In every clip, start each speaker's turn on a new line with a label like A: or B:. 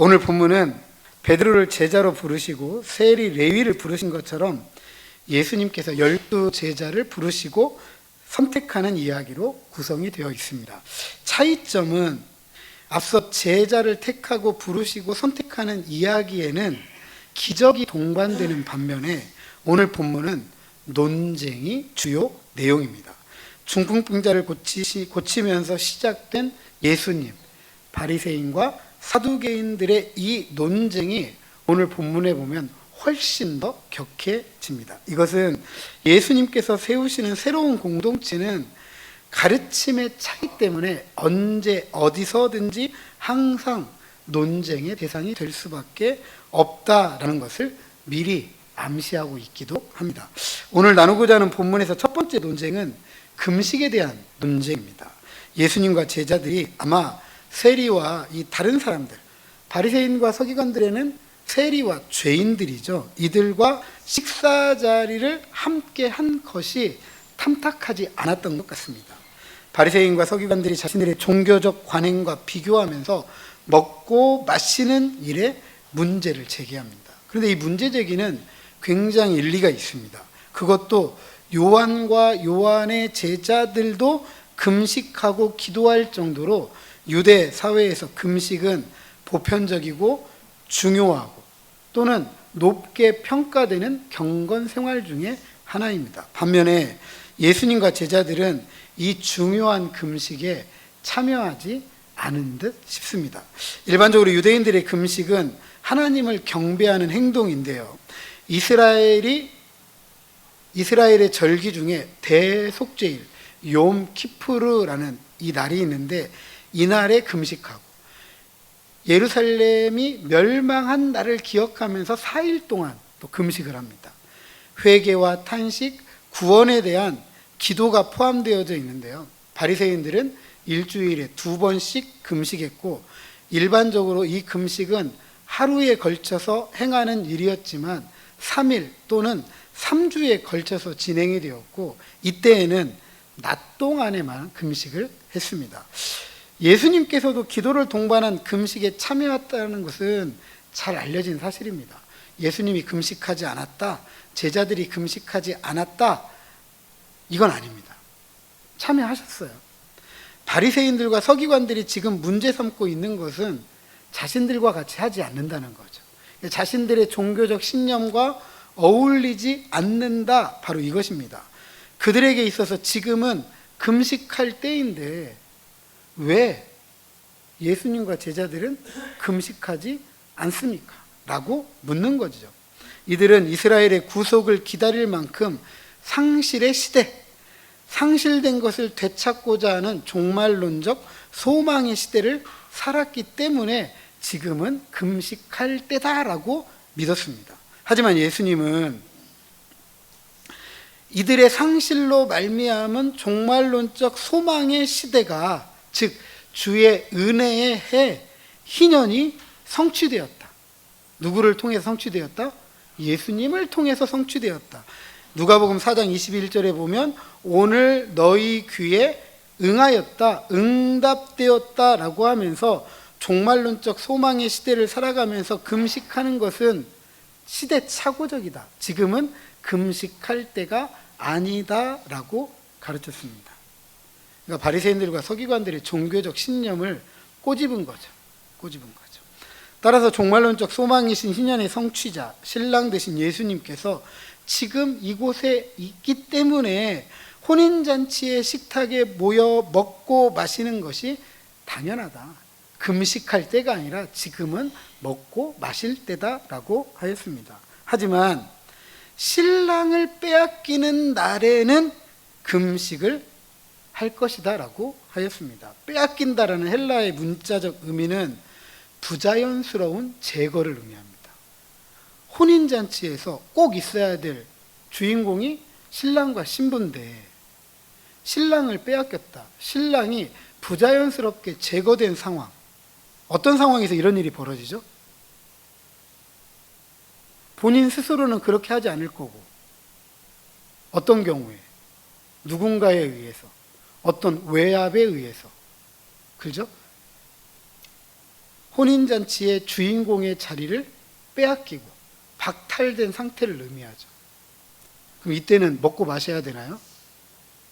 A: 오늘 본문은 베드로를 제자로 부르시고 세리 레위를 부르신 것처럼 예수님께서 12제자를 부르시고 선택하는 이야기로 구성이 되어 있습니다. 차이점은 앞서 제자를 택하고 부르시고 선택하는 이야기에는 기적이 동반되는 반면에 오늘 본문은 논쟁이 주요 내용입니다. 중풍병자를 고치면서 시작된 예수님, 바리새인과 사두개인들의 이 논쟁이 오늘 본문에 보면 훨씬 더 격해집니다. 이것은 예수님께서 세우시는 새로운 공동체는 가르침의 차이 때문에 언제 어디서든지 항상 논쟁의 대상이 될 수밖에 없다라는 것을 미리 암시하고 있기도 합니다. 오늘 나누고자 하는 본문에서 첫 번째 논쟁은 금식에 대한 논쟁입니다. 예수님과 제자들이 아마 세리와 이 다른 사람들, 바리새인과 서기관들에는 세리와 죄인들이죠. 이들과 식사 자리를 함께 한 것이 탐탁하지 않았던 것 같습니다. 바리새인과 서기관들이 자신들의 종교적 관행과 비교하면서 먹고 마시는 일에 문제를 제기합니다. 그런데 이 문제 제기는 굉장히 일리가 있습니다. 그것도 요한과 요한의 제자들도 금식하고 기도할 정도로 유대 사회에서 금식은 보편적이고 중요하고 또는 높게 평가되는 경건 생활 중에 하나입니다. 반면에 예수님과 제자들은 이 중요한 금식에 참여하지 않은 듯 싶습니다. 일반적으로 유대인들의 금식은 하나님을 경배하는 행동인데요. 이스라엘의 절기 중에 대속죄일, 욤 키푸르라는 이 날이 있는데 이 날에 금식하고 예루살렘이 멸망한 날을 기억하면서 4일 동안 또 금식을 합니다. 회개와 탄식, 구원에 대한 기도가 포함되어져 있는데요. 바리새인들은 일주일에 2번씩 금식했고 일반적으로 이 금식은 하루에 걸쳐서 행하는 일이었지만 3일 또는 3주에 걸쳐서 진행이 되었고 이때에는 낮 동안에만 금식을 했습니다. 예수님께서도 기도를 동반한 금식에 참여했다는 것은 잘 알려진 사실입니다. 예수님이 금식하지 않았다, 제자들이 금식하지 않았다, 이건 아닙니다. 참여하셨어요. 바리새인들과 서기관들이 지금 문제 삼고 있는 것은 자신들과 같이 하지 않는다는 거죠. 자신들의 종교적 신념과 어울리지 않는다, 바로 이것입니다. 그들에게 있어서 지금은 금식할 때인데 왜 예수님과 제자들은 금식하지 않습니까? 라고 묻는 거죠. 이들은 이스라엘의 구속을 기다릴 만큼 상실의 시대, 상실된 것을 되찾고자 하는 종말론적 소망의 시대를 살았기 때문에 지금은 금식할 때다라고 믿었습니다. 하지만 예수님은 이들의 상실로 말미암은 종말론적 소망의 시대가, 즉 주의 은혜의 해 희년이 성취되었다. 누구를 통해서 성취되었다? 예수님을 통해서 성취되었다. 누가복음 4장 21절에 보면 오늘 너희 귀에 응하였다, 응답되었다 라고 하면서 종말론적 소망의 시대를 살아가면서 금식하는 것은 시대착오적이다, 지금은 금식할 때가 아니다 라고 가르쳤습니다. 그러니까 바리새인들과 서기관들의 종교적 신념을 꼬집은 거죠. 따라서 종말론적 소망이신 희년의 성취자, 신랑 되신 예수님께서 지금 이곳에 있기 때문에 혼인잔치의 식탁에 모여 먹고 마시는 것이 당연하다, 금식할 때가 아니라 지금은 먹고 마실 때다라고 하였습니다. 하지만 신랑을 빼앗기는 날에는 금식을 할 것이다 라고 하였습니다. 빼앗긴다라는 헬라의 문자적 의미는 부자연스러운 제거를 의미합니다. 혼인잔치에서 꼭 있어야 될 주인공이 신랑과 신부인데 신랑을 빼앗겼다, 신랑이 부자연스럽게 제거된 상황, 어떤 상황에서 이런 일이 벌어지죠? 본인 스스로는 그렇게 하지 않을 거고, 어떤 경우에 누군가에 의해서, 어떤 외압에 의해서, 그죠? 혼인잔치의 주인공의 자리를 빼앗기고 박탈된 상태를 의미하죠. 그럼 이때는 먹고 마셔야 되나요?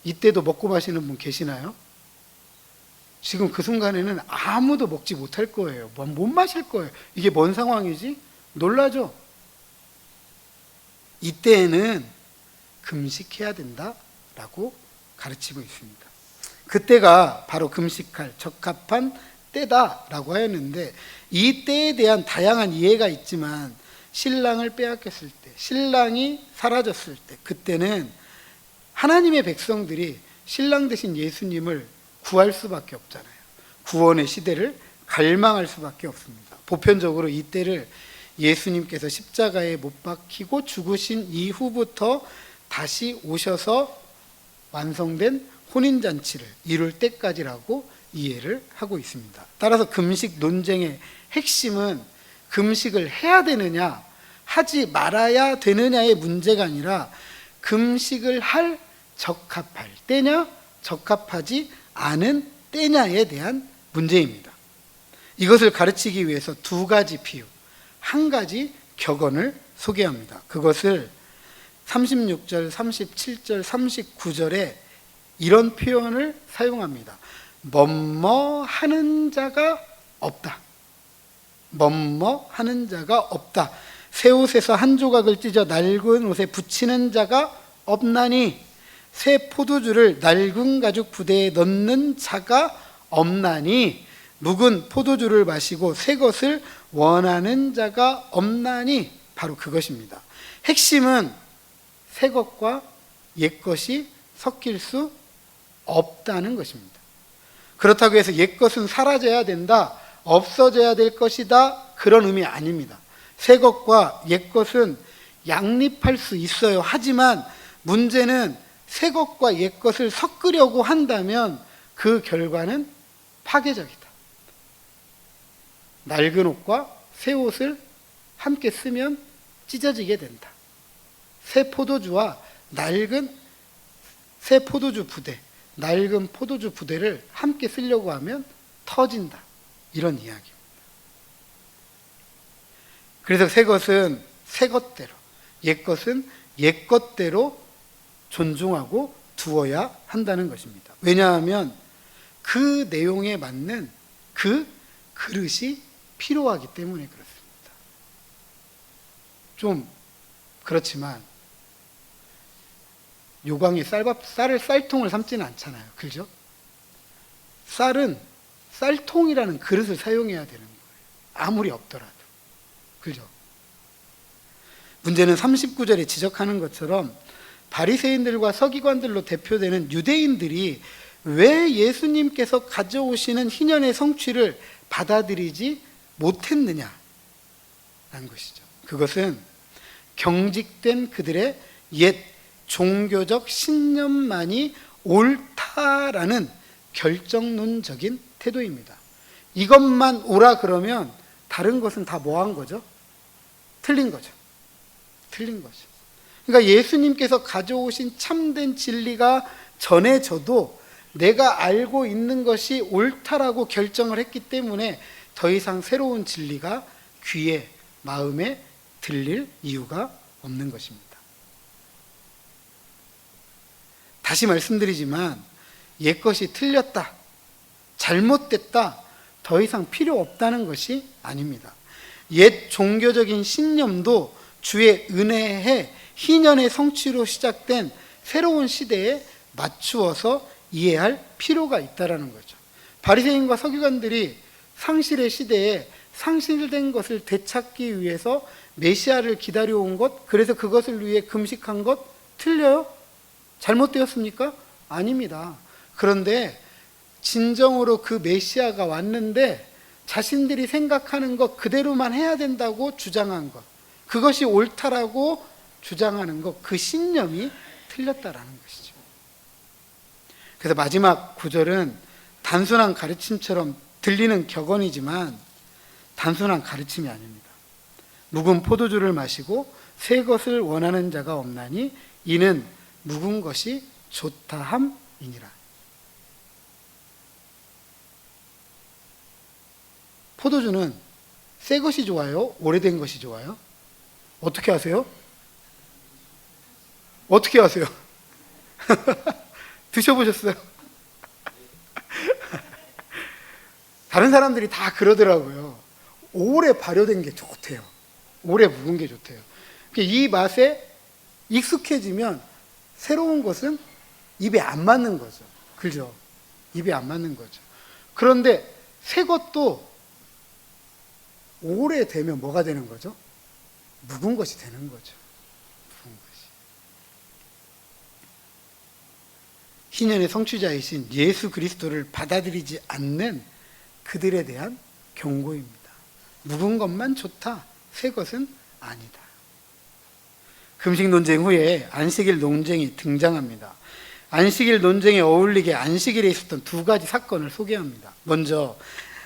A: 이때도 먹고 마시는 분 계시나요? 지금 그 순간에는 아무도 먹지 못할 거예요. 못 마실 거예요. 이게 뭔 상황이지? 놀라죠? 이때에는 금식해야 된다라고 가르치고 있습니다. 그때가 바로 금식할 적합한 때다라고 하였는데, 이 때에 대한 다양한 이해가 있지만 신랑을 빼앗겼을 때, 신랑이 사라졌을 때, 그때는 하나님의 백성들이 신랑 대신 예수님을 구할 수밖에 없잖아요. 구원의 시대를 갈망할 수밖에 없습니다. 보편적으로 이 때를 예수님께서 십자가에 못 박히고 죽으신 이후부터 다시 오셔서 완성된 혼인잔치를 이룰 때까지라고 이해를 하고 있습니다. 따라서 금식 논쟁의 핵심은 금식을 해야 되느냐, 하지 말아야 되느냐의 문제가 아니라 금식을 할 적합할 때냐, 적합하지 않은 때냐에 대한 문제입니다. 이것을 가르치기 위해서 두 가지 비유, 한 가지 격언을 소개합니다. 그것을 36절, 37절, 39절에 이런 표현을 사용합니다. 뭐뭐 하는 자가 없다. 뭐뭐 하는 자가 없다. 새 옷에서 한 조각을 찢어 낡은 옷에 붙이는 자가 없나니, 새 포도주를 낡은 가죽 부대에 넣는 자가 없나니, 묵은 포도주를 마시고 새 것을 원하는 자가 없나니, 바로 그것입니다. 핵심은 새 것과 옛 것이 섞일 수 없다는 것입니다. 그렇다고 해서 옛 것은 사라져야 된다, 없어져야 될 것이다, 그런 의미 아닙니다. 새 것과 옛 것은 양립할 수 있어요. 하지만 문제는 새 것과 옛 것을 섞으려고 한다면 그 결과는 파괴적이다. 낡은 옷과 새 옷을 함께 쓰면 찢어지게 된다. 새 포도주와 낡은 새 포도주 부대, 낡은 포도주 부대를 함께 쓰려고 하면 터진다. 이런 이야기입니다. 그래서 새 것은 새 것대로, 옛 것은 옛 것대로 존중하고 두어야 한다는 것입니다. 왜냐하면 그 내용에 맞는 그 그릇이 필요하기 때문에 그렇습니다. 좀 그렇지만 요강에 쌀을 쌀통을 삶지는 않잖아요. 그죠? 쌀은 쌀통이라는 그릇을 사용해야 되는 거예요. 아무리 없더라도. 그죠? 문제는 39절에 지적하는 것처럼 바리새인들과 서기관들로 대표되는 유대인들이 왜 예수님께서 가져오시는 희년의 성취를 받아들이지 못했느냐라는 것이죠. 그것은 경직된 그들의 옛 종교적 신념만이 옳다라는 결정론적인 태도입니다. 이것만 옳아 그러면 다른 것은 다 뭐한 거죠? 틀린 거죠. 틀린 거죠. 그러니까 예수님께서 가져오신 참된 진리가 전해져도 내가 알고 있는 것이 옳다라고 결정을 했기 때문에 더 이상 새로운 진리가 귀에, 마음에 들릴 이유가 없는 것입니다. 다시 말씀드리지만 옛것이 틀렸다, 잘못됐다, 더 이상 필요 없다는 것이 아닙니다. 옛 종교적인 신념도 주의 은혜에 희년의 성취로 시작된 새로운 시대에 맞추어서 이해할 필요가 있다는 거죠. 바리새인과 서기관들이 상실의 시대에 상실된 것을 되찾기 위해서 메시아를 기다려온 것, 그래서 그것을 위해 금식한 것 틀려요? 잘못되었습니까? 아닙니다. 그런데 진정으로 그 메시아가 왔는데 자신들이 생각하는 것 그대로만 해야 된다고 주장한 것, 그것이 옳다라고 주장하는 것, 그 신념이 틀렸다라는 것이죠. 그래서 마지막 구절은 단순한 가르침처럼 들리는 격언이지만 단순한 가르침이 아닙니다. 묵은 포도주를 마시고 새 것을 원하는 자가 없나니 이는 묵은 것이 좋다함이니라. 포도주는 새 것이 좋아요? 오래된 것이 좋아요? 어떻게 아세요? 어떻게 아세요? 드셔보셨어요? 다른 사람들이 다 그러더라고요. 오래 발효된 게 좋대요. 오래 묵은 게 좋대요. 이 맛에 익숙해지면 새로운 것은 입에 안 맞는 거죠. 그죠? 입에 안 맞는 거죠. 그런데 새 것도 오래되면 뭐가 되는 거죠? 묵은 것이 되는 거죠. 묵은 것이. 희년의 성취자이신 예수 그리스도를 받아들이지 않는 그들에 대한 경고입니다. 묵은 것만 좋다. 새 것은 아니다. 금식 논쟁 후에 안식일 논쟁이 등장합니다. 안식일 논쟁에 어울리게 안식일에 있었던 두 가지 사건을 소개합니다. 먼저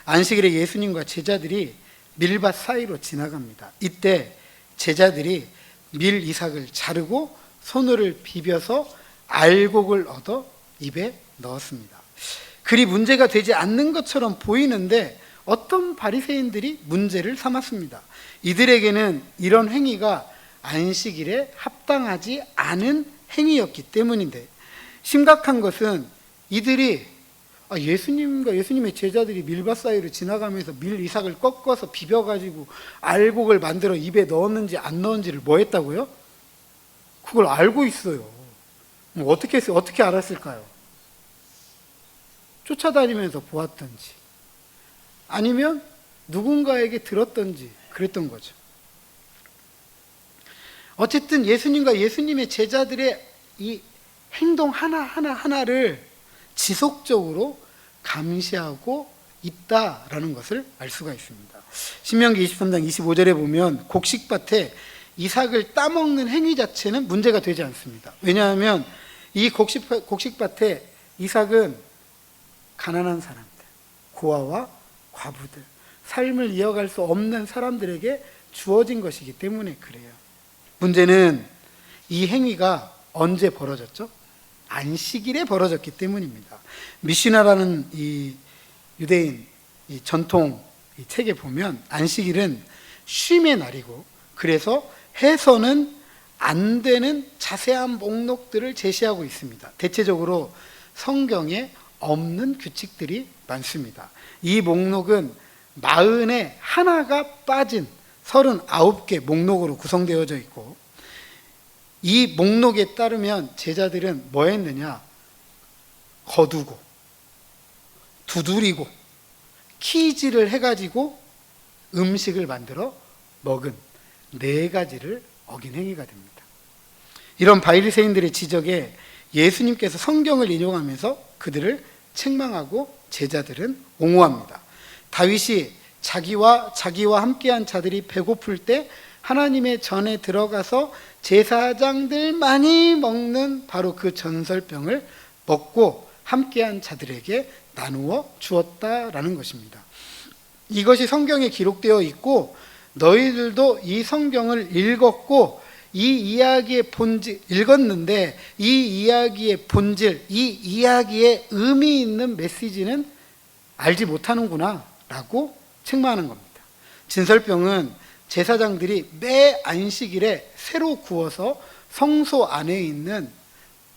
A: 안식일에 예수님과 제자들이 밀밭 사이로 지나갑니다. 이때 제자들이 밀 이삭을 자르고 손을 비벼서 알곡을 얻어 입에 넣었습니다. 그리 문제가 되지 않는 것처럼 보이는데 어떤 바리새인들이 문제를 삼았습니다. 이들에게는 이런 행위가 안식일에 합당하지 않은 행위였기 때문인데, 심각한 것은 이들이 예수님과 예수님의 제자들이 밀밭 사이로 지나가면서 밀 이삭을 꺾어서 비벼가지고 알곡을 만들어 입에 넣었는지 안 넣었는지를 뭐 했다고요? 그걸 알고 있어요. 어떻게 했어요? 어떻게 알았을까요? 쫓아다니면서 보았던지 아니면 누군가에게 들었던지 그랬던 거죠. 어쨌든 예수님과 예수님의 제자들의 이 행동 하나하나를 지속적으로 감시하고 있다라는 것을 알 수가 있습니다. 신명기 23장 25절에 보면 곡식밭에 이삭을 따먹는 행위 자체는 문제가 되지 않습니다. 왜냐하면 이 곡식밭에 이삭은 가난한 사람들, 고아와 과부들, 삶을 이어갈 수 없는 사람들에게 주어진 것이기 때문에 그래요. 문제는 이 행위가 언제 벌어졌죠? 안식일에 벌어졌기 때문입니다. 미시나라는 이 유대인 이 전통 이 책에 보면 안식일은 쉼의 날이고, 그래서 해서는 안 되는 자세한 목록들을 제시하고 있습니다. 대체적으로 성경에 없는 규칙들이 많습니다. 이 목록은 41가 빠진 39개 목록으로 구성되어져 있고, 이 목록에 따르면 제자들은 뭐 했느냐? 거두고 두드리고 키질을 해가지고 음식을 만들어 먹은 4가지를 어긴 행위가 됩니다. 이런 바리새인들의 지적에 예수님께서 성경을 인용하면서 그들을 책망하고 제자들은 옹호합니다. 다윗이 자기와 함께한 자들이 배고플 때 하나님의 전에 들어가서 제사장들만이 먹는 바로 그 전설병을 먹고 함께한 자들에게 나누어 주었다라는 것입니다. 이것이 성경에 기록되어 있고, 너희들도 이 성경을 읽었고 이 이야기의 본질 읽었는데 이 이야기의 본질, 이 이야기의 의미 있는 메시지는 알지 못하는구나 라고 책망하는 겁니다. 진설병은 제사장들이 매 안식일에 새로 구워서 성소 안에 있는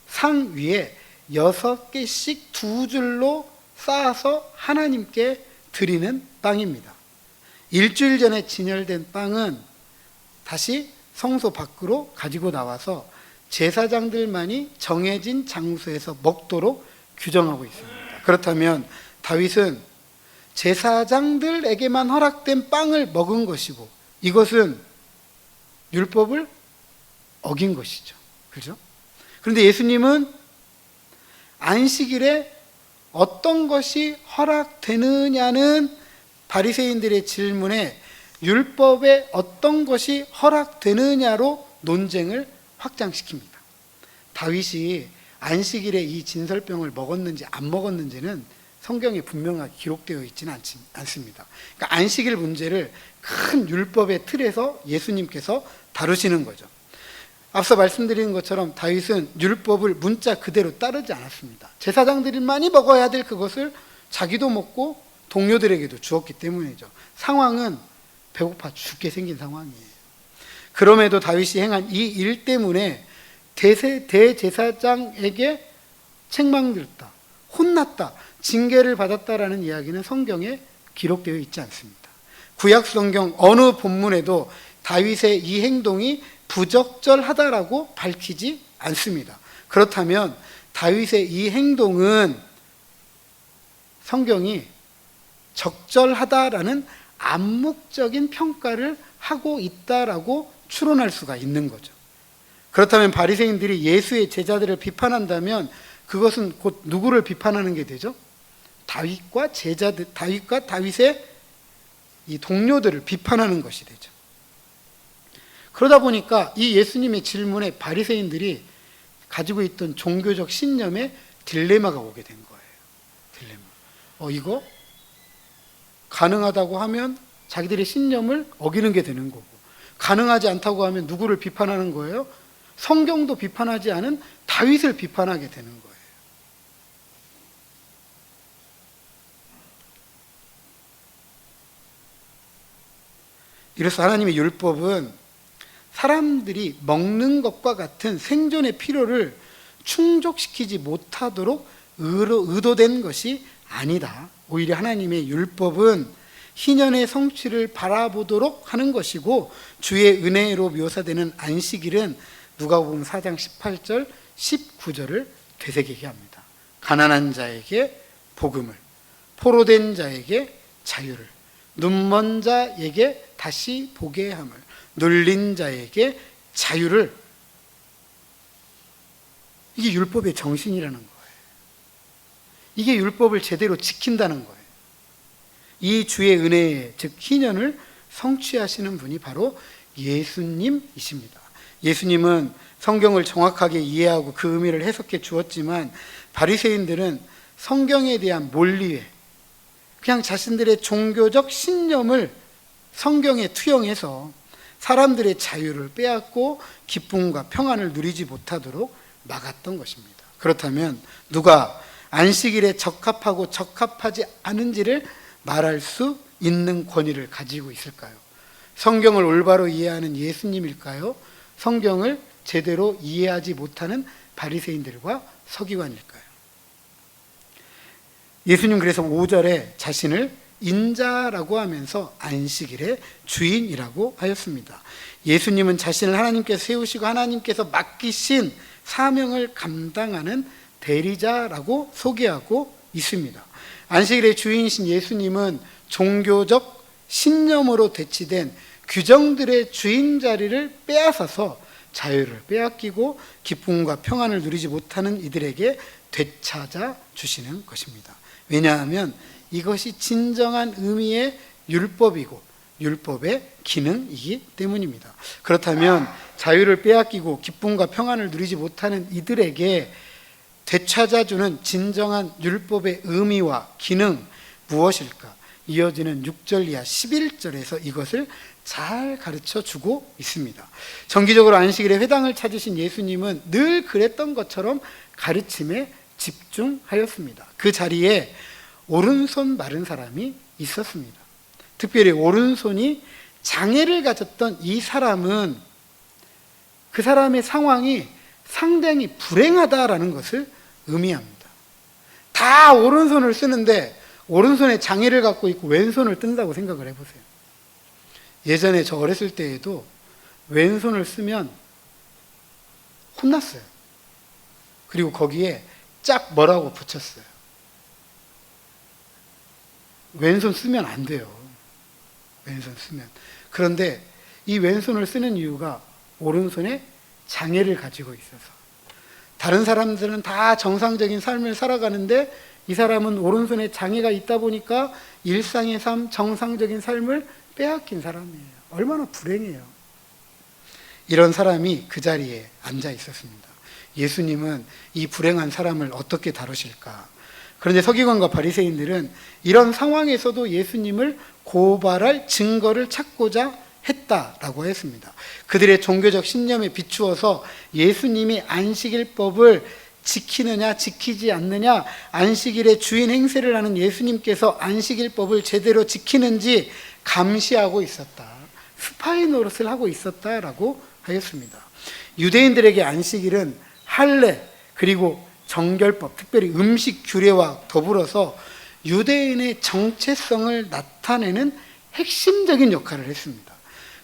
A: 상 위에 6개씩 2줄로 쌓아서 하나님께 드리는 빵입니다. 일주일 전에 진열된 빵은 다시 성소 밖으로 가지고 나와서 제사장들만이 정해진 장소에서 먹도록 규정하고 있습니다. 그렇다면 다윗은 제사장들에게만 허락된 빵을 먹은 것이고, 이것은 율법을 어긴 것이죠. 그죠? 그런데 예수님은 안식일에 어떤 것이 허락되느냐는 바리새인들의 질문에 율법에 어떤 것이 허락되느냐로 논쟁을 확장시킵니다. 다윗이 안식일에 이 진설병을 먹었는지 안 먹었는지는 성경에 분명하게 기록되어 있지는 않습니다. 그러니까 안식일 문제를 큰 율법의 틀에서 예수님께서 다루시는 거죠. 앞서 말씀드린 것처럼 다윗은 율법을 문자 그대로 따르지 않았습니다. 제사장들만이 먹어야 될 그것을 자기도 먹고 동료들에게도 주었기 때문이죠. 상황은 배고파 죽게 생긴 상황이에요. 그럼에도 다윗이 행한 이 일 때문에 대제사장에게 책망들었다, 혼났다, 징계를 받았다라는 이야기는 성경에 기록되어 있지 않습니다. 구약 성경 어느 본문에도 다윗의 이 행동이 부적절하다라고 밝히지 않습니다. 그렇다면 다윗의 이 행동은 성경이 적절하다라는 암묵적인 평가를 하고 있다라고 추론할 수가 있는 거죠. 그렇다면 바리새인들이 예수의 제자들을 비판한다면 그것은 곧 누구를 비판하는 게 되죠? 다윗과 다윗의 이 동료들을 비판하는 것이 되죠. 그러다 보니까 이 예수님의 질문에 바리새인들이 가지고 있던 종교적 신념에 딜레마가 오게 된 거예요. 딜레마. 이거 가능하다고 하면 자기들의 신념을 어기는 게 되는 거고, 가능하지 않다고 하면 누구를 비판하는 거예요? 성경도 비판하지 않은 다윗을 비판하게 되는 거예요. 이래서 하나님의 율법은 사람들이 먹는 것과 같은 생존의 필요를 충족시키지 못하도록 의도된 것이 아니다. 오히려 하나님의 율법은 희년의 성취를 바라보도록 하는 것이고, 주의 은혜로 묘사되는 안식일은 누가복음 4장 18절 19절을 되새기게 합니다. 가난한 자에게 복음을, 포로된 자에게 자유를, 눈먼 자에게 다시 보게 함을, 눌린 자에게 자유를. 이게 율법의 정신이라는 거예요. 이게 율법을 제대로 지킨다는 거예요. 이 주의 은혜에, 즉 희년을 성취하시는 분이 바로 예수님이십니다. 예수님은 성경을 정확하게 이해하고 그 의미를 해석해 주었지만, 바리새인들은 성경에 대한 몰리에 그냥 자신들의 종교적 신념을 성경에 투영해서 사람들의 자유를 빼앗고 기쁨과 평안을 누리지 못하도록 막았던 것입니다. 그렇다면 누가 안식일에 적합하고 적합하지 않은지를 말할 수 있는 권위를 가지고 있을까요? 성경을 올바로 이해하는 예수님일까요? 성경을 제대로 이해하지 못하는 바리새인들과 서기관일까요? 예수님 그래서 5절에 자신을 인자라고 하면서 안식일의 주인이라고 하였습니다. 예수님은 자신을 하나님께서 세우시고 하나님께서 맡기신 사명을 감당하는 대리자라고 소개하고 있습니다. 안식일의 주인이신 예수님은 종교적 신념으로 대치된 규정들의 주인 자리를 빼앗아서 자유를 빼앗기고 기쁨과 평안을 누리지 못하는 이들에게 되찾아 주시는 것입니다. 왜냐하면 이것이 진정한 의미의 율법이고 율법의 기능이기 때문입니다. 그렇다면 자유를 빼앗기고 기쁨과 평안을 누리지 못하는 이들에게 되찾아주는 진정한 율법의 의미와 기능 무엇일까? 이어지는 6절 이하 11절에서 이것을 잘 가르쳐 주고 있습니다. 정기적으로 안식일에 회당을 찾으신 예수님은 늘 그랬던 것처럼 가르침에 집중하였습니다. 그 자리에 오른손 마른 사람이 있었습니다. 특별히 오른손이 장애를 가졌던 이 사람은 그 사람의 상황이 상당히 불행하다라는 것을 의미합니다. 다 오른손을 쓰는데 오른손에 장애를 갖고 있고 왼손을 뜬다고 생각을 해보세요. 예전에 저 어렸을 때에도 왼손을 쓰면 혼났어요. 그리고 거기에 짝 뭐라고 붙였어요. 왼손 쓰면 안 돼요. 왼손 쓰면. 그런데 이 왼손을 쓰는 이유가 오른손에 장애를 가지고 있어서. 다른 사람들은 다 정상적인 삶을 살아가는데 이 사람은 오른손에 장애가 있다 보니까 일상의 삶, 정상적인 삶을 빼앗긴 사람이에요. 얼마나 불행해요. 이런 사람이 그 자리에 앉아 있었습니다. 예수님은 이 불행한 사람을 어떻게 다루실까? 그런데 서기관과 바리새인들은 이런 상황에서도 예수님을 고발할 증거를 찾고자 했다라고 했습니다. 그들의 종교적 신념에 비추어서 예수님이 안식일법을 지키느냐 지키지 않느냐, 안식일에 주인 행세를 하는 예수님께서 안식일법을 제대로 지키는지 감시하고 있었다, 스파이 노릇을 하고 있었다라고 하였습니다. 유대인들에게 안식일은 할례 그리고 정결법, 특별히 음식 규례와 더불어서 유대인의 정체성을 나타내는 핵심적인 역할을 했습니다.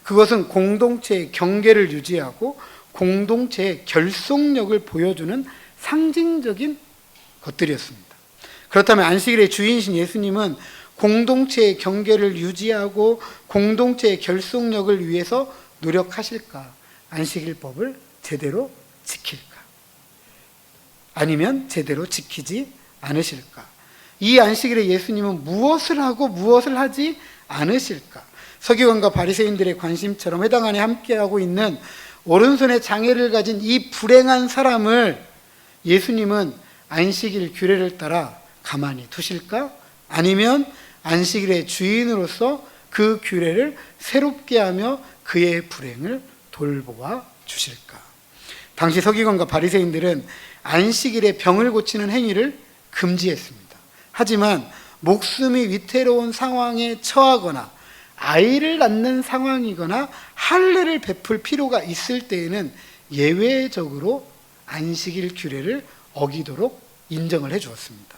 A: 그것은 공동체의 경계를 유지하고 공동체의 결속력을 보여주는 상징적인 것들이었습니다. 그렇다면 안식일의 주인이신 예수님은 공동체의 경계를 유지하고 공동체의 결속력을 위해서 노력하실까? 안식일법을 제대로 지킬까? 아니면 제대로 지키지 않으실까? 이 안식일에 예수님은 무엇을 하고 무엇을 하지 않으실까? 서기관과 바리새인들의 관심처럼 회당 안에 함께하고 있는 오른손에 장애를 가진 이 불행한 사람을 예수님은 안식일 규례를 따라 가만히 두실까? 아니면 안식일의 주인으로서 그 규례를 새롭게 하며 그의 불행을 돌보아 주실까? 당시 서기관과 바리새인들은 안식일에 병을 고치는 행위를 금지했습니다. 하지만 목숨이 위태로운 상황에 처하거나 아이를 낳는 상황이거나 할례를 베풀 필요가 있을 때에는 예외적으로 안식일 규례를 어기도록 인정을 해 주었습니다.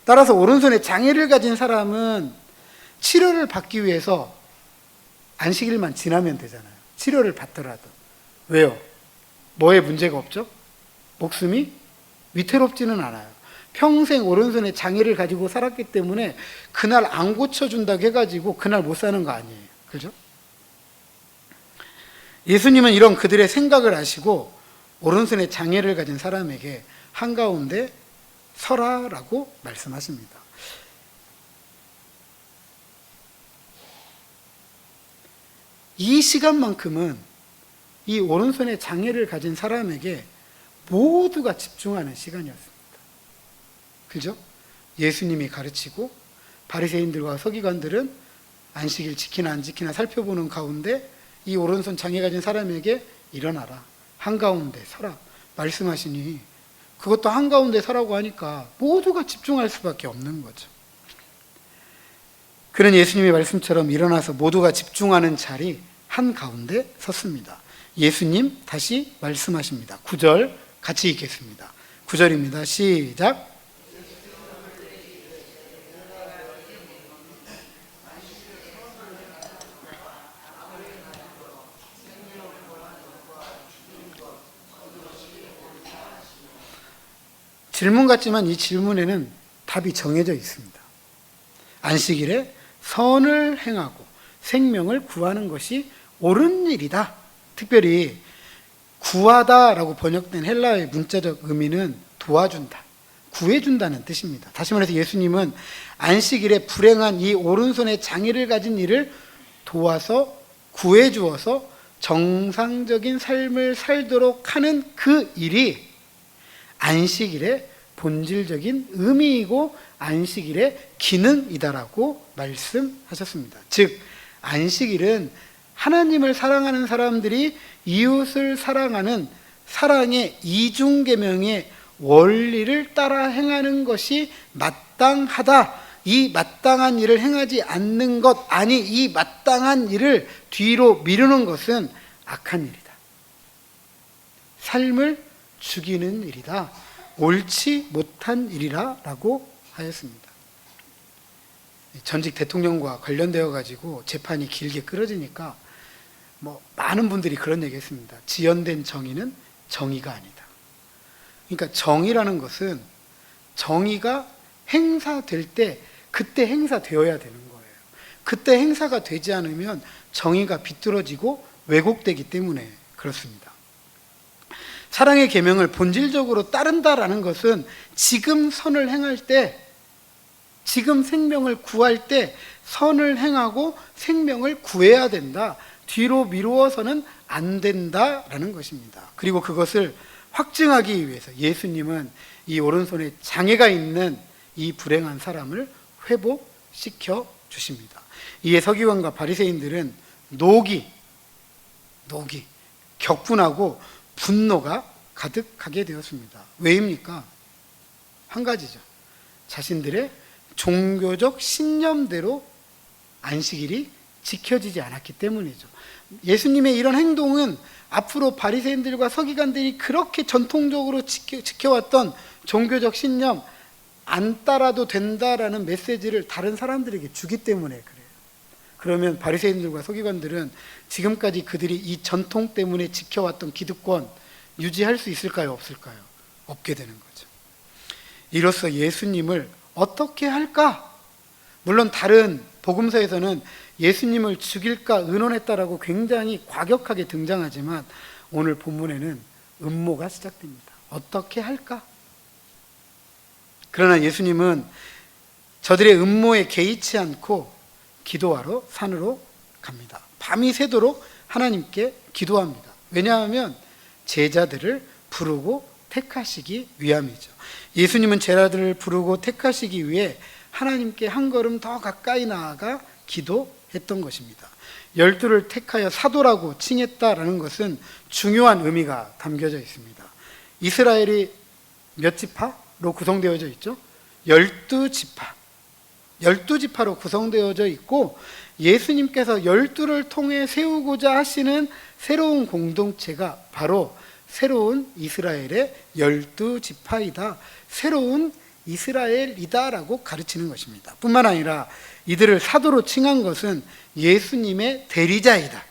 A: 따라서 오른손에 장애를 가진 사람은 치료를 받기 위해서 안식일만 지나면 되잖아요. 치료를 받더라도. 왜요? 뭐에 문제가 없죠? 목숨이 위태롭지는 않아요. 평생 오른손에 장애를 가지고 살았기 때문에 그날 안 고쳐준다고 해가지고 그날 못 사는 거 아니에요. 그죠? 예수님은 이런 그들의 생각을 아시고 오른손에 장애를 가진 사람에게 한가운데 서라라고 말씀하십니다. 이 시간만큼은 이 오른손에 장애를 가진 사람에게 모두가 집중하는 시간이었습니다. 그죠? 예수님이 가르치고 바리새인들과 서기관들은 안식일 지키나 안 지키나 살펴보는 가운데 이 오른손 장애 가진 사람에게 일어나라, 한가운데 서라 말씀하시니 그것도 한가운데 서라고 하니까 모두가 집중할 수밖에 없는 거죠. 그는 예수님의 말씀처럼 일어나서 모두가 집중하는 자리 한가운데 섰습니다. 예수님 다시 말씀하십니다. 9절 같이 읽겠습니다. 9절입니다. 시작. 질문 같지만 이 질문에는 답이 정해져 있습니다. 안식일에 선을 행하고 생명을 구하는 것이 옳은 일이다. 특별히 구하다라고 번역된 헬라어의 문자적 의미는 도와준다, 구해준다는 뜻입니다. 다시 말해서 예수님은 안식일에 불행한 이 오른손에 장애를 가진 이를 도와서 구해주어서 정상적인 삶을 살도록 하는 그 일이 안식일의 본질적인 의미이고 안식일의 기능이다라고 말씀하셨습니다. 즉 안식일은 하나님을 사랑하는 사람들이 이웃을 사랑하는 사랑의 이중계명의 원리를 따라 행하는 것이 마땅하다. 이 마땅한 일을 행하지 않는 것, 아니 이 마땅한 일을 뒤로 미루는 것은 악한 일이다. 삶을 죽이는 일이다. 옳지 못한 일이라 라고 하였습니다. 전직 대통령과 관련되어 가지고 재판이 길게 끌어지니까 많은 분들이 그런 얘기 했습니다. 지연된 정의는 정의가 아니다. 그러니까 정의라는 것은 정의가 행사될 때 그때 행사되어야 되는 거예요. 그때 행사가 되지 않으면 정의가 비뚤어지고 왜곡되기 때문에 그렇습니다. 사랑의 계명을 본질적으로 따른다라는 것은 지금 선을 행할 때, 지금 생명을 구할 때 선을 행하고 생명을 구해야 된다. 뒤로 미루어서는 안 된다라는 것입니다. 그리고 그것을 확증하기 위해서 예수님은 이 오른손에 장애가 있는 이 불행한 사람을 회복시켜 주십니다. 이에 서기관과 바리새인들은 녹이 격분하고 분노가 가득하게 되었습니다. 왜입니까? 한 가지죠. 자신들의 종교적 신념대로 안식일이 지켜지지 않았기 때문이죠. 예수님의 이런 행동은 앞으로 바리새인들과 서기관들이 그렇게 전통적으로 지켜왔던 종교적 신념 안 따라도 된다라는 메시지를 다른 사람들에게 주기 때문에 그래요. 그러면 바리새인들과 서기관들은 지금까지 그들이 이 전통 때문에 지켜왔던 기득권 유지할 수 있을까요? 없을까요? 없게 되는 거죠. 이로써 예수님을 어떻게 할까? 물론 다른 복음서에서는 예수님을 죽일까 의논했다라고 굉장히 과격하게 등장하지만 오늘 본문에는 음모가 시작됩니다. 어떻게 할까? 그러나 예수님은 저들의 음모에 개의치 않고 기도하러 산으로 갑니다. 밤이 새도록 하나님께 기도합니다. 왜냐하면 제자들을 부르고 택하시기 위함이죠. 예수님은 제자들을 부르고 택하시기 위해 하나님께 한 걸음 더 가까이 나아가 기도했던 것입니다. 12를 택하여 사도라고 칭했다라는 것은 중요한 의미가 담겨져 있습니다. 이스라엘이 몇 지파로 구성되어져 있죠? 12지파. 12지파로 구성되어져 있고 예수님께서 12를 통해 세우고자 하시는 새로운 공동체가 바로 새로운 이스라엘의 12지파이다. 새로운 이스라엘이다라고 가르치는 것입니다. 뿐만 아니라 이들을 사도로 칭한 것은 예수님의 대리자이다.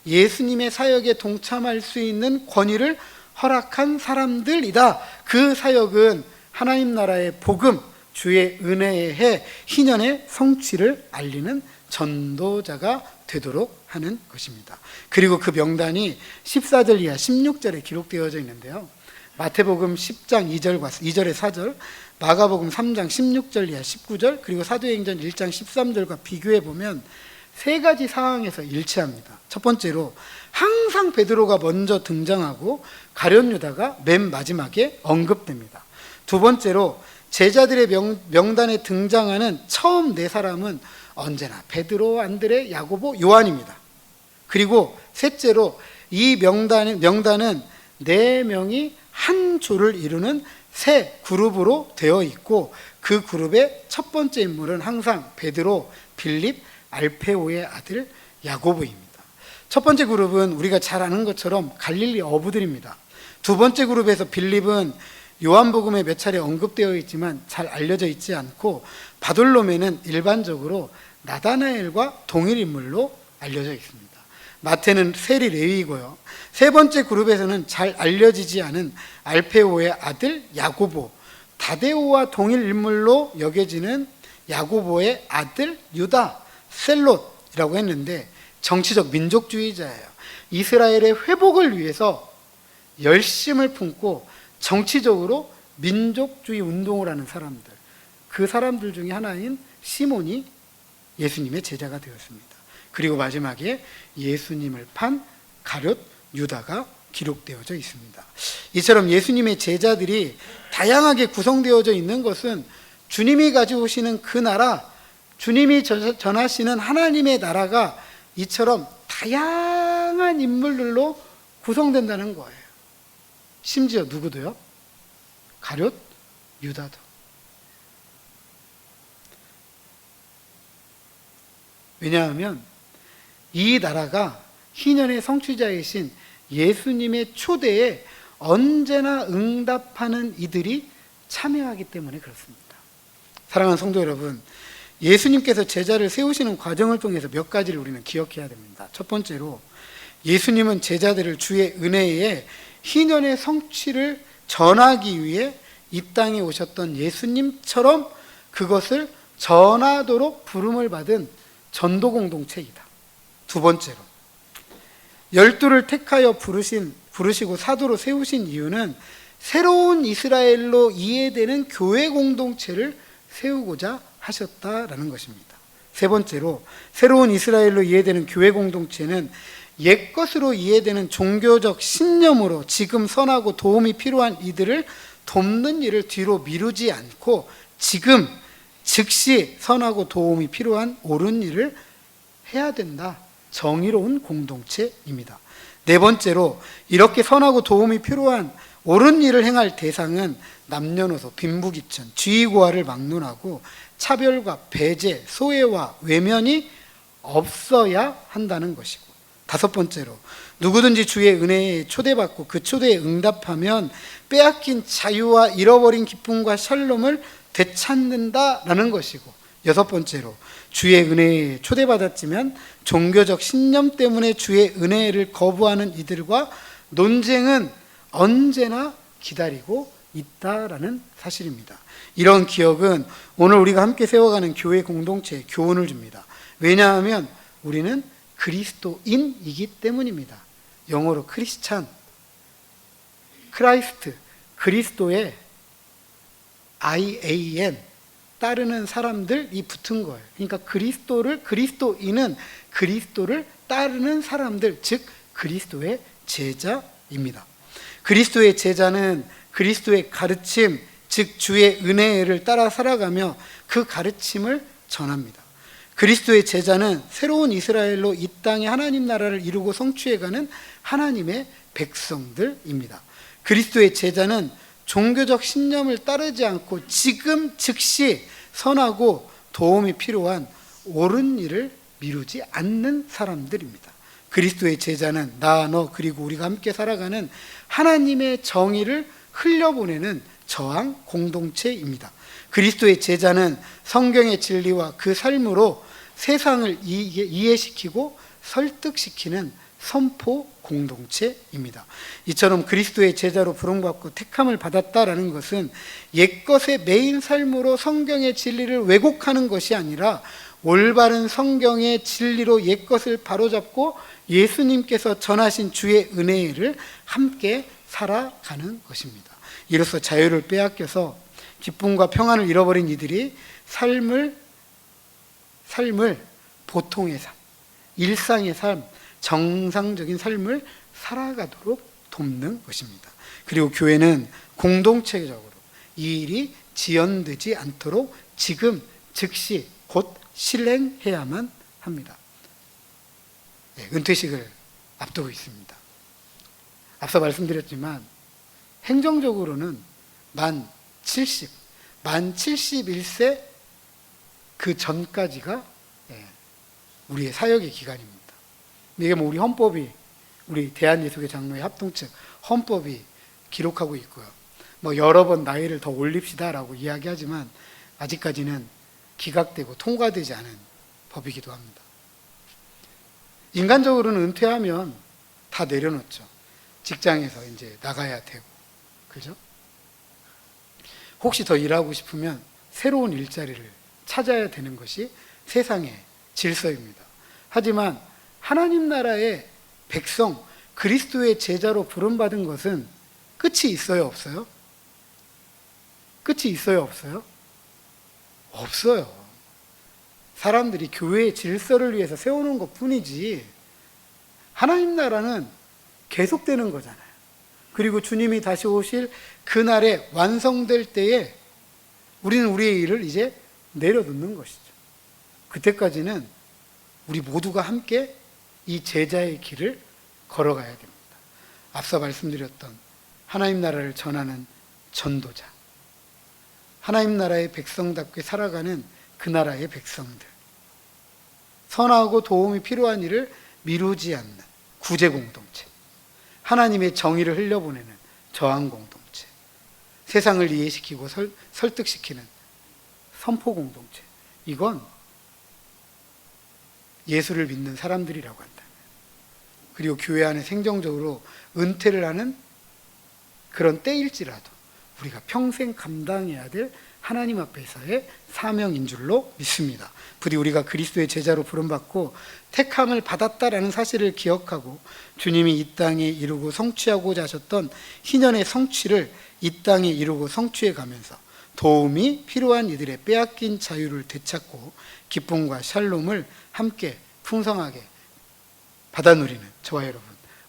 A: 예수님의 사역에 동참할 수 있는 권위를 허락한 사람들이다. 그 사역은 하나님 나라의 복음, 주의 은혜의 해, 희년의 성취를 알리는 전도자가 되도록 하는 것입니다. 그리고 그 명단이 14절 이하 16절에 기록되어져 있는데요. 마태복음 10장 2절의 4절, 마가복음 3장 16절 이하 19절, 그리고 사도행전 1장 13절과 비교해 보면 세 가지 상황에서 일치합니다. 첫 번째로 항상 베드로가 먼저 등장하고 가룟 유다가 맨 마지막에 언급됩니다. 두 번째로 제자들의 명단에 등장하는 처음 네 사람은 언제나 베드로, 안드레, 야고보, 요한입니다. 그리고 셋째로 이 명단은 네 명이 한 조를 이루는 세 그룹으로 되어 있고 그 그룹의 첫 번째 인물은 항상 베드로, 빌립, 알페오의 아들 야고보입니다. 첫 번째 그룹은 우리가 잘 아는 것처럼 갈릴리 어부들입니다. 두 번째 그룹에서 빌립은 요한복음에 몇 차례 언급되어 있지만 잘 알려져 있지 않고 바돌로메는 일반적으로 나다나엘과 동일 인물로 알려져 있습니다. 마태는 세리 레위이고요. 세 번째 그룹에서는 잘 알려지지 않은 알페오의 아들 야고보, 다데오와 동일 인물로 여겨지는 야고보의 아들 유다, 셀롯이라고 했는데 정치적 민족주의자예요. 이스라엘의 회복을 위해서 열심을 품고 정치적으로 민족주의 운동을 하는 사람들, 그 사람들 중에 하나인 시몬이 예수님의 제자가 되었습니다. 그리고 마지막에 예수님을 판 가룟 유다가 기록되어져 있습니다. 이처럼 예수님의 제자들이 다양하게 구성되어져 있는 것은 주님이 가져오시는 그 나라, 주님이 전하시는 하나님의 나라가 이처럼 다양한 인물들로 구성된다는 거예요. 심지어 누구도요? 가룟 유다도. 왜냐하면 이 나라가 희년의 성취자이신 예수님의 초대에 언제나 응답하는 이들이 참여하기 때문에 그렇습니다. 사랑하는 성도 여러분, 예수님께서 제자를 세우시는 과정을 통해서 몇 가지를 우리는 기억해야 됩니다. 첫 번째로 예수님은 제자들을 주의 은혜에 희년의 성취를 전하기 위해 이 땅에 오셨던 예수님처럼 그것을 전하도록 부름을 받은 전도 공동체이다. 두 번째로 12를 택하여 부르시고 사도로 세우신 이유는 새로운 이스라엘로 이해되는 교회 공동체를 세우고자 하셨다라는 것입니다. 세 번째로 새로운 이스라엘로 이해되는 교회 공동체는 옛것으로 이해되는 종교적 신념으로 지금 선하고 도움이 필요한 이들을 돕는 일을 뒤로 미루지 않고 지금 즉시 선하고 도움이 필요한 옳은 일을 해야 된다. 정의로운 공동체입니다. 네 번째로 이렇게 선하고 도움이 필요한 옳은 일을 행할 대상은 남녀노소, 빈부귀천, 지위고하를 막론하고 차별과 배제, 소외와 외면이 없어야 한다는 것이고, 다섯 번째로 누구든지 주의 은혜에 초대받고 그 초대에 응답하면 빼앗긴 자유와 잃어버린 기쁨과 샬롬을 되찾는다라는 것이고, 여섯 번째로 주의 은혜에 초대받았지만 종교적 신념 때문에 주의 은혜를 거부하는 이들과 논쟁은 언제나 기다리고 있다라는 사실입니다. 이런 기억은 오늘 우리가 함께 세워가는 교회 공동체에 교훈을 줍니다. 왜냐하면 우리는 그리스도인이기 때문입니다. 영어로 크리스찬, 크라이스트, 그리스도의 IAN, 따르는 사람들이 붙은 거예요. 그러니까 그리스도인은 그리스도를 따르는 사람들, 즉 그리스도의 제자입니다. 그리스도의 제자는 그리스도의 가르침, 즉 주의 은혜를 따라 살아가며 그 가르침을 전합니다. 그리스도의 제자는 새로운 이스라엘로 이 땅에 하나님 나라를 이루고 성취해가는 하나님의 백성들입니다. 그리스도의 제자는 종교적 신념을 따르지 않고 지금 즉시 선하고 도움이 필요한 옳은 일을 미루지 않는 사람들입니다. 그리스도의 제자는 나, 너, 그리고 우리가 함께 살아가는 하나님의 정의를 흘려보내는 저항 공동체입니다. 그리스도의 제자는 성경의 진리와 그 삶으로 세상을 이해시키고 설득시키는 선포 공동체입니다. 이처럼 그리스도의 제자로 부름받고 택함을 받았다라는 것은 옛것의 매인 삶으로 성경의 진리를 왜곡하는 것이 아니라 올바른 성경의 진리로 옛것을 바로잡고 예수님께서 전하신 주의 은혜를 함께 살아가는 것입니다. 이로써 자유를 빼앗겨서 기쁨과 평안을 잃어버린 이들이 삶을 보통의 삶, 일상의 삶, 정상적인 삶을 살아가도록 돕는 것입니다. 그리고 교회는 공동체적으로 이 일이 지연되지 않도록 지금 즉시 곧 실행해야만 합니다. 은퇴식을 앞두고 있습니다. 앞서 말씀드렸지만 행정적으로는 만 71세 그 전까지가 우리의 사역의 기간입니다. 이게 우리 헌법이, 우리 대한예수교 장로회 합동측 헌법이 기록하고 있고요. 여러 번 나이를 더 올립시다라고 이야기하지만 아직까지는 기각되고 통과되지 않은 법이기도 합니다. 인간적으로는 은퇴하면 다 내려놓죠. 직장에서 이제 나가야 되고, 그죠? 혹시 더 일하고 싶으면 새로운 일자리를 찾아야 되는 것이 세상의 질서입니다. 하지만 하나님 나라의 백성, 그리스도의 제자로 부름받은 것은 끝이 있어요, 없어요? 끝이 있어요, 없어요? 없어요. 사람들이 교회의 질서를 위해서 세우는 것 뿐이지 하나님 나라는 계속되는 거잖아요. 그리고 주님이 다시 오실 그날에 완성될 때에 우리는 우리의 일을 이제 내려놓는 것이죠. 그때까지는 우리 모두가 함께 이 제자의 길을 걸어가야 됩니다. 앞서 말씀드렸던 하나님 나라를 전하는 전도자, 하나님 나라의 백성답게 살아가는 그 나라의 백성들, 선하고 도움이 필요한 일을 미루지 않는 구제 공동체, 하나님의 정의를 흘려보내는 저항 공동체, 세상을 이해시키고 설득시키는 선포 공동체, 이건 예수를 믿는 사람들이라고 한다면, 그리고 교회 안에 생정적으로 은퇴를 하는 그런 때일지라도 우리가 평생 감당해야 될 하나님 앞에서의 사명인 줄로 믿습니다. 부디 우리가 그리스도의 제자로 부름받고 택함을 받았다라는 사실을 기억하고 주님이 이 땅에 이루고 성취하고자 하셨던 희년의 성취를 이 땅에 이루고 성취해 가면서 도움이 필요한 이들의 빼앗긴 자유를 되찾고 기쁨과 샬롬을 함께 풍성하게 받아 누리는 저와 여러분,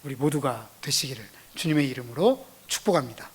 A: 우리 모두가 되시기를 주님의 이름으로 축복합니다.